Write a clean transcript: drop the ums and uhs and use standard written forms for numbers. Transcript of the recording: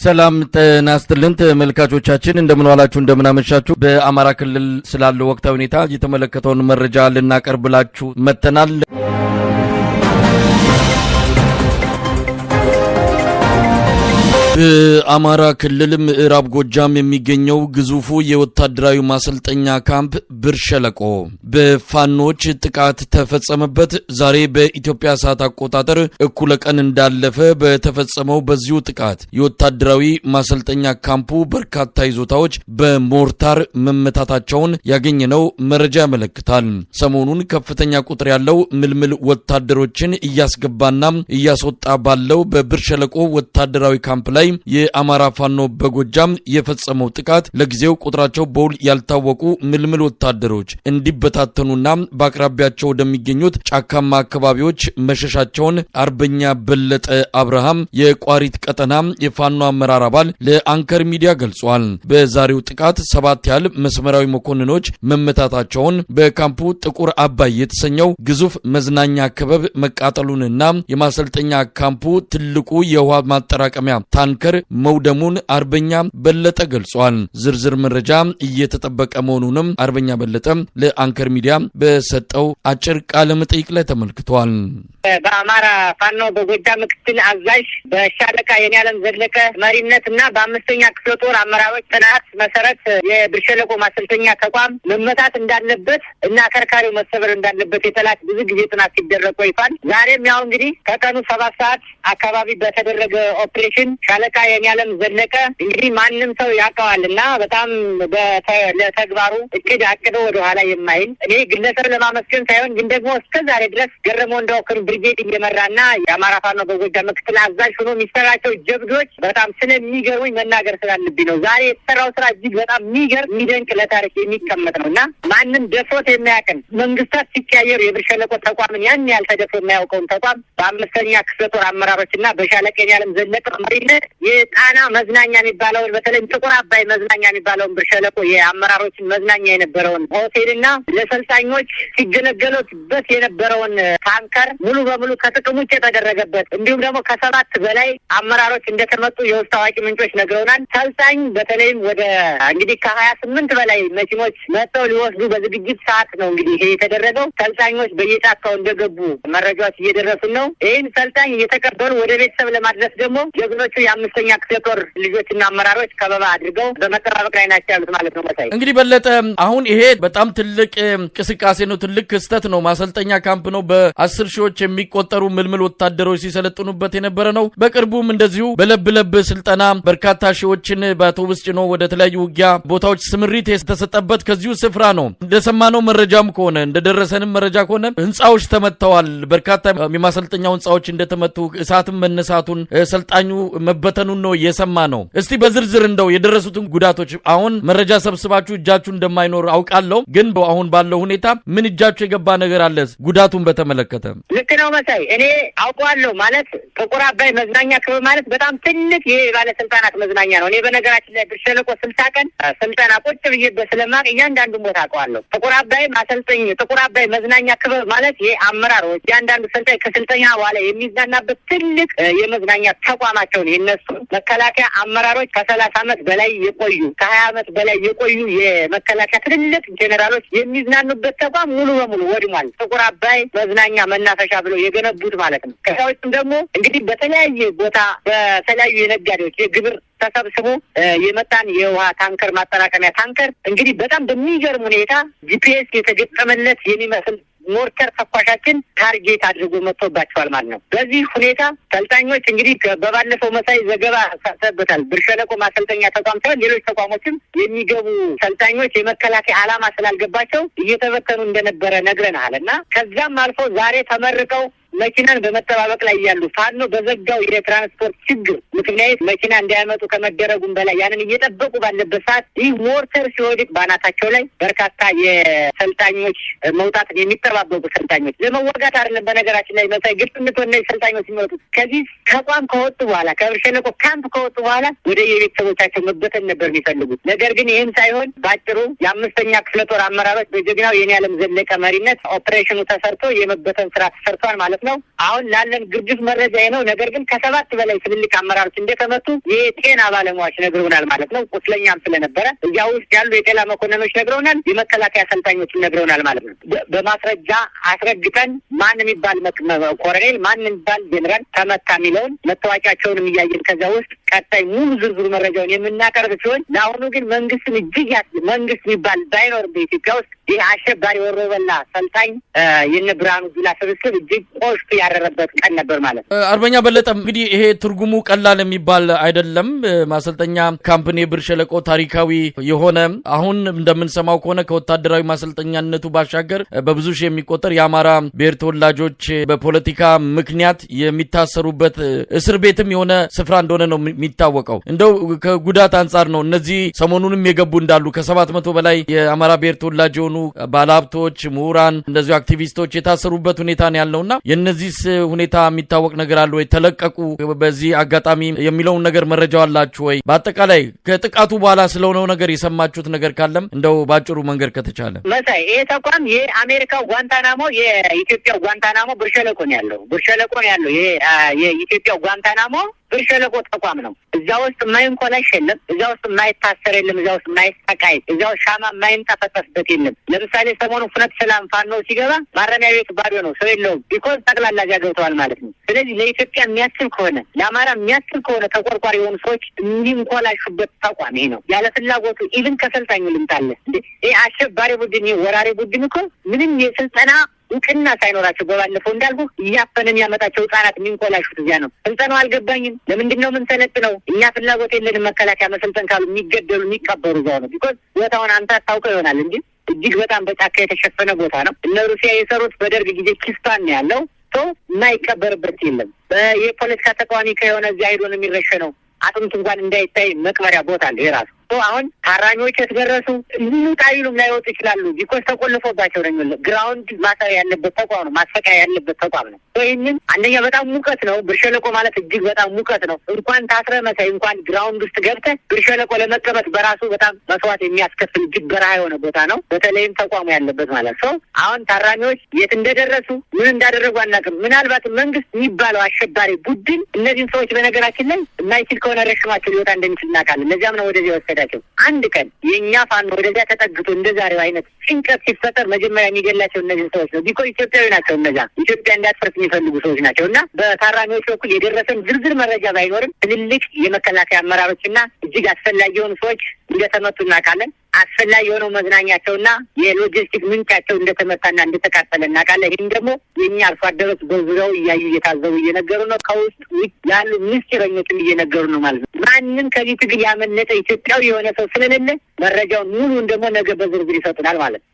ሰላም ጤና ይስጥልን ተመልካቾቻችን እንደምን ዋላችሁ እንደምን አመሻችሁ በአማራ ክልል ስላለው ወቅታዊ ሁኔታ የተመለከተውን መረጃ ልናቀርብላችሁ መተናል። በአማራ ክልል ምዕራብ ጎጃም የሚገኘው ግዙፉ የወታደራዊ ማሰልጠኛ ካምፕ ብር ሸለቆ በፋኖች ጥቃት ተፈጸመበት። ዛሬ በኢትዮጵያ ሰዓት አቆጣጠር እኩለ ቀን እንዳለፈ በተፈጸመው በዚሁ ጥቃት የወታደራዊ ማሰልጠኛ ካምፑ በርካታ ይዞታዎች በሞርታር መመታታቸውን ያገኘነው መረጃ ያመለክታል። ሰሞኑን ከፍተኛ ቁጥር ያለው ምልምል ወታደሮችን እያስገባና እያስወጣ ባለው በብር ሸለቆ ወታደራዊ ካምፕ ላይ የአማራ ፋኖ በጎጃም የፈጸመው ጥቃት ለጊዜው ቁጥራቸው በውል ያልታወቁ ምልምል ወታደሮች እንዲበታተኑና በአቅራቢያቸው ወደሚገኙት ጫካማ አካባቢዎች መሸሻቸውን አርበኛ በለጠ አብርሃም የቋሪት ቀጠና የፋኖ አመራር አባል ለአንከር ሚዲያ ገልጿል። በዛሬው ጥቃት 7 ያህል መስመራዊ መኮንኖች መመታታቸውን በካምፑ ጥቁር አባይ የተሰኘው ግዙፍ መዝናኛ ክበብ መቃጠሉንና የማሰልጠኛ ካምፑ ትልቁ የውሃ ማጠራቀሚያ ታንከር መውደሙን አርበኛ በለጠ ገልጿል። ዝርዝር መረጃ እየተጠበቀ መሆኑንም አርበኛ በለጠ ለአንከር ሚዲያ በሰጠው አጭር ቃለ መጠይቅ ላይ ተመልክቷል። በአማራ ፋኖ በጎጃም ምክትል አዛዥ በሻለቃ የኔዓለም ዘለቀ መሪነትና በአምስተኛ ክፍለ ጦር አመራሮች ጥናት መሰረት የብር ሸለቆ ማሰልጠኛ ተቋም መመታት እንዳለበት እና ከርካሪው መሰበር እንዳለበት የተላከ ብዙ ጊዜ ጥናት ሲደረግ ቆይቷል። ዛሬም ያው እንግዲህ ከቀኑ 7 ሰዓት አካባቢ በተደረገ ኦፕሬሽን ሻለቃ የኔዓለም ዘለቀ እንግዲህ ማንም ሰው ያውቀዋልና በጣም ለተግባሩ እቅድ አቅደው ወደ ኋላ የማይል እኔ ግለሰብ ለማመስገን ሳይሆን ግን ደግሞ እስከዛሬ ድረስ ገረመው እንደወከሩ ብርጌድ እየመራና የአማራ ፋኖ በጎጃም ምክትል አዛዥ ሆኖ የሚሰራቸው ጀብዶች በጣም ስለሚገርሙኝ መናገር ስላለብኝ ነው። ዛሬ የተሰራው ስራ እጅግ በጣም የሚገርም የሚደንቅ ለታሪክ የሚቀመጥ ነውና ማንም ደፍሮት የማያውቅን መንግስታት ሲቀያየሩ የብር ሸለቆ ተቋምን ያን ያህል ተደፍሮ የማያውቀውን ተቋም በአምስተኛ ክፍለ ጦር አመራሮችና በሻለቃ የኔዓለም ዘለቀ መሪነት የጣና መዝናኛ የሚባለውን በተለይም ጥቁር አባይ መዝናኛ የሚባለውን ብር ሸለቆ የአመራሮችን መዝናኛ የነበረውን ሆቴልና ለሰልጣኞች ሲገለገሉበት የነበረውን ታንከር ሙሉ በሙሉ ከጥቅም ውጭ የተደረገበት እንዲሁም ደግሞ ከ7 በላይ አመራሮች እንደተመጡ የውስጥ አዋቂ ምንጮች ነግረውናል። ሰልጣኝ በተለይም ወደ እንግዲህ ከ28 በላይ መኪኖች መጥተው ሊወስዱ በዝግጅት ሰዓት ነው እንግዲህ ይሄ የተደረገው። ሰልጣኞች በየጫካው እንደገቡ መረጃዎች እየደረሱን ነው። ይህን ሰልጣኝ እየተቀበሉ ወደ ቤተሰብ ለማድረስ ደግሞ ጀግኖቹ የአምስተኛ ክፍለ ጦር ልጆችና አመራሮች ከበባ አድርገው በመጠባበቅ ላይ ናቸው ያሉት ማለት ነው። መሳይ እንግዲህ በለጠ አሁን ይሄ በጣም ትልቅ እንቅስቃሴ ነው፣ ትልቅ ክስተት ነው። ማሰልጠኛ ካምፕ ነው። በ10 ሺዎች የሚቆጠሩ ምልምል ወታደሮች ሲሰለጥኑበት የነበረ ነው። በቅርቡም እንደዚሁ በለብ ስልጠና በርካታ ሺዎችን በአውቶቡስ ጭኖ ወደ ተለያዩ ውጊያ ቦታዎች ስምሪት የተሰጠበት ከዚሁ ስፍራ ነው። እንደሰማነው መረጃም ከሆነ እንደደረሰንም መረጃ ከሆነ ህንጻዎች ተመተዋል። በርካታ የማሰልጠኛው ህንጻዎች እንደተመቱ እሳትም መነሳቱን ሰልጣኙ መበተኑን ነው የሰማ ነው። እስቲ በዝርዝር እንደው የደረሱትን ጉዳቶች አሁን መረጃ ሰብስባችሁ እጃችሁ እንደማይኖር አውቃለሁ፣ ግን አሁን ባለው ሁኔታ ምን እጃችሁ የገባ ነገር አለ ጉዳቱን በተመለከተ? ልክ ነው መሳይ፣ እኔ አውቀዋለሁ። ማለት ጥቁር አባይ መዝናኛ ክበብ ማለት በጣም ትልቅ የባለስልጣናት መዝናኛ ነው። እኔ በነገራችን ላይ ብር ሸለቆ 60 ቀን ስልጠና ቁጭ ብዬበት ስለማቅ እያንዳንዱ ቦታ አውቀዋለሁ። ጥቁር አባይ ማሰልጠኝ ጥቁር አባይ መዝናኛ ክበብ ማለት የአመራሮች እያንዳንዱ ሰልጣኝ ከስልጠኛ በኋላ የሚዝናናበት ትልቅ የመዝናኛ ተቋማቸውን የነሱ መከላከያ አመራሮች ከ30 ዓመት በላይ የቆዩ ከ20 ዓመት በላይ የቆዩ የመከላከያ ትልልቅ ጄኔራሎች የሚዝናኑበት ተቋም ሙሉ በሙሉ ወድሟል። ጥቁር አባይ መዝናኛ መናፈሻ ብለው የገነቡት ማለት ነው። ከዛውም ደግሞ እንግዲህ በተለያየ ቦታ በተለያዩ የነጋዴዎች የግብር ተሰብስቦ የመጣን የውሃ ታንከር ማጠራቀሚያ ታንከር እንግዲህ በጣም በሚገርም ሁኔታ ጂፒኤስ የተገጠመለት የሚመስል ሞርተር ተኳሻችን ታርጌት አድርጎ መጥቶባቸዋል ማለት ነው። በዚህ ሁኔታ ሰልጣኞች እንግዲህ በባለፈው መሳይ ዘገባ ሰጥተበታል። ብር ሸለቆ ማሰልጠኛ ተቋም ሳይሆን ሌሎች ተቋሞችም የሚገቡ ሰልጣኞች የመከላከያ ዓላማ ስላልገባቸው እየተበተኑ እንደነበረ ነግረናል እና ከዛም አልፎ ዛሬ ተመርቀው መኪናን በመጠባበቅ ላይ ያሉ ፋኖ በዘጋው የትራንስፖርት ችግር ምክንያት መኪና እንዳያመጡ ከመደረጉም በላይ ያንን እየጠበቁ ባለበት ሰዓት ይህ ሞርተር ሲወድቅ ባናታቸው ላይ በርካታ የሰልጣኞች መውጣትን የሚጠባበቁ ሰልጣኞች ለመዋጋት አይደለም። በነገራችን ላይ መሳይ ግልጽነት ወደ ሰልጣኞች የሚወጡት ከዚህ ተቋም ከወጡ በኋላ ከብር ሸለቆ ካምፕ ከወጡ በኋላ ወደ የቤተሰቦቻቸው መበተን ነበር የሚፈልጉት። ነገር ግን ይህም ሳይሆን ባጭሩ የአምስተኛ ክፍለ ጦር አመራሮች በጀግናው የኔዓለም ዘለቀ መሪነት ኦፕሬሽኑ ተሰርቶ የመበተን ስራ ተሰርቷል ማለት ነው። ነው። አሁን ላለን ግርድፍ መረጃ ነው። ነገር ግን ከ7 በላይ ትልልቅ አመራሮች እንደተመቱ የጤና ባለሙያዎች ነግረውናል ማለት ነው። ቁስለኛም ስለነበረ እዚያው ውስጥ ያሉ የጤና መኮንኖች ነግረውናል። የመከላከያ አሰልጣኞች ነግረውናል ማለት ነው። በማስረጃ አስረግጠን ማን የሚባል ኮሎኔል ማን የሚባል ጀነራል ተመታ የሚለውን መታወቂያቸውንም እያየን ከዛ ውስጥ ቀጣይ ሙሉ ዝርዝር መረጃውን የምናቀርብ ሲሆን ለአሁኑ ግን መንግስትን እጅግ መንግስት የሚባል ባይኖር በኢትዮጵያ ውስጥ ይህ አሸባሪ ወሮበላ ሰልጣኝ የነ ብርሃኑ ጁላ ስብስብ እጅግ ቆሽቶ ያረረበት ቀን ነበር ማለት ነው። አርበኛ በለጠ እንግዲህ ይሄ ትርጉሙ ቀላል የሚባል አይደለም። ማሰልጠኛ ካምፕኒ ብር ሸለቆ ታሪካዊ የሆነ አሁን እንደምንሰማው ከሆነ ከወታደራዊ ማሰልጠኛነቱ ባሻገር በብዙ ሺህ የሚቆጠር የአማራ ብሔር ተወላጆች በፖለቲካ ምክንያት የሚታሰሩበት እስር ቤትም የሆነ ስፍራ እንደሆነ ነው የሚታወቀው። እንደው ከጉዳት አንጻር ነው እነዚህ ሰሞኑንም የገቡ እንዳሉ ከ700 በላይ የአማራ ብሔር ተወላጅ የሆኑ ባለሀብቶች፣ ምሁራን እንደዚሁ አክቲቪስቶች የታሰሩበት ሁኔታ ነው ያለውና የነዚህ ሁኔታ የሚታወቅ ነገር አለ ወይ? ተለቀቁ በዚህ አጋጣሚ የሚለውን ነገር መረጃው አላችሁ ወይ? በአጠቃላይ ከጥቃቱ በኋላ ስለሆነው ነገር የሰማችሁት ነገር ካለም እንደው ባጭሩ መንገር ከተቻለ። መሳይ ይሄ ተቋም የአሜሪካው ጓንታናሞ የኢትዮጵያው ጓንታናሞ ብር ሸለቆ ነው ያለው። ብር ሸለቆ ነው ያለው። የኢትዮጵያው ጓንታናሞ ብር ሸለቆ ተቋም ነው። እዛ ውስጥ የማይንኮላሽ የለም። እዛ ውስጥ የማይታሰር የለም። እዛ ውስጥ የማይሰቃይ፣ እዛ ውስጥ ሻማ የማይንጠፈጠፍበት የለም። ለምሳሌ ሰሞኑ ፍኖተ ሰላም ፋኖ ሲገባ ማረሚያ ቤት ባዶ ነው፣ ሰው የለውም። ቢኮዝ ጠቅላላ እዚያ ገብተዋል ማለት ነው። ስለዚህ ለኢትዮጵያ የሚያስብ ከሆነ ለአማራ የሚያስብ ከሆነ ተቆርቋሪ የሆኑ ሰዎች የሚንኮላሹበት ተቋም ይሄ ነው። ያለ ፍላጎቱ ኢቭን ከሰልጣኙ ልምጣለ ይህ አሸባሪ ቡድን ይህ ወራሪ ቡድን እኮ ምንም የስልጠና እውቅና ሳይኖራቸው በባለፈው እንዳልኩ እያፈነ የሚያመጣቸው ህጻናት የሚንኮላሹት እዚያ ነው። ስልጠናው አልገባኝም። ለምንድን ነው የምንሰለጥነው? እኛ ፍላጎት የለንም። መከላከያ መሰልጠን ካሉ የሚገደሉ የሚቀበሩ እዛው ነው። ቢኮዝ ቦታውን አንተ አታውቀው ይሆናል እንጂ እጅግ በጣም በጫካ የተሸፈነ ቦታ ነው። እነ ሩሲያ የሰሩት በደርግ ጊዜ ኪስታን ነው ያለው። ሰው የማይቀበርበት የለም። የፖለቲካ ተቃዋሚ ከሆነ እዚያ ሄዶ ነው የሚረሸነው። አጥንት እንኳን እንዳይታይ መቅበሪያ ቦታ አለ የራሱ። አሁን ታራሚዎች የተደረሱ ጣይሉም ላይወጡ ይችላሉ። ቢኮዝ ተቆልፎባቸው ነው የሚለው። ግራውንድ ማሰሪያ ያለበት ተቋም ነው፣ ማስፈቃያ ያለበት ተቋም ነው። ይህንን አንደኛ በጣም ሙቀት ነው። ብር ሸለቆ ማለት እጅግ በጣም ሙቀት ነው። እንኳን ታስረ መሳይ እንኳን ግራውንድ ውስጥ ገብተህ ብር ሸለቆ ለመቀመጥ በራሱ በጣም መስዋዕት የሚያስከፍል እጅግ በረሃ የሆነ ቦታ ነው። በተለይም ተቋሙ ያለበት ማለት ነው። አሁን ታራሚዎች የት እንደደረሱ ምን እንዳደረጉ አናውቅም። ምናልባት መንግስት የሚባለው አሸባሪ ቡድን እነዚህን ሰዎች በነገራችን ላይ የማይችል ከሆነ ረሽማቸው ሊወጣ እንደሚችል እናውቃለን። ለዚያም ነው ወደዚህ ወሰደ። አንድ ቀን የኛ ፋኖ ወደዚያ ተጠግቶ እንደዛሬው አይነት ጭንቀት ሲፈጠር መጀመሪያ የሚገላቸው እነዚህ ሰዎች ነው። ቢኮ ኢትዮጵያዊ ናቸው። እነዛ ኢትዮጵያ እንዳትፈርስ የሚፈልጉ ሰዎች ናቸው። እና በታራሚዎች በኩል የደረሰን ዝርዝር መረጃ ባይኖርም ትልልቅ የመከላከያ አመራሮችና እጅግ አስፈላጊ የሆኑ ሰዎች እንደተመቱ እናውቃለን። አስፈላጊ የሆነው መዝናኛቸውና የሎጂስቲክ ምንጫቸው እንደተመታና እንደተቃጠለ እናውቃለን። ይህም ደግሞ የእኛ አርሶ አደሮች በዙሪያው እያዩ እየታዘቡ እየነገሩ ነው። ከውስጥ ያሉ ምስጢረኞችም እየነገሩ ነው ማለት ነው። ማንም ከዚህ ትግል ያመለጠ ኢትዮጵያዊ የሆነ ሰው ስለሌለ መረጃውን ሙሉን ደግሞ ነገ በዝርዝር ይሰጡናል ማለት ነው።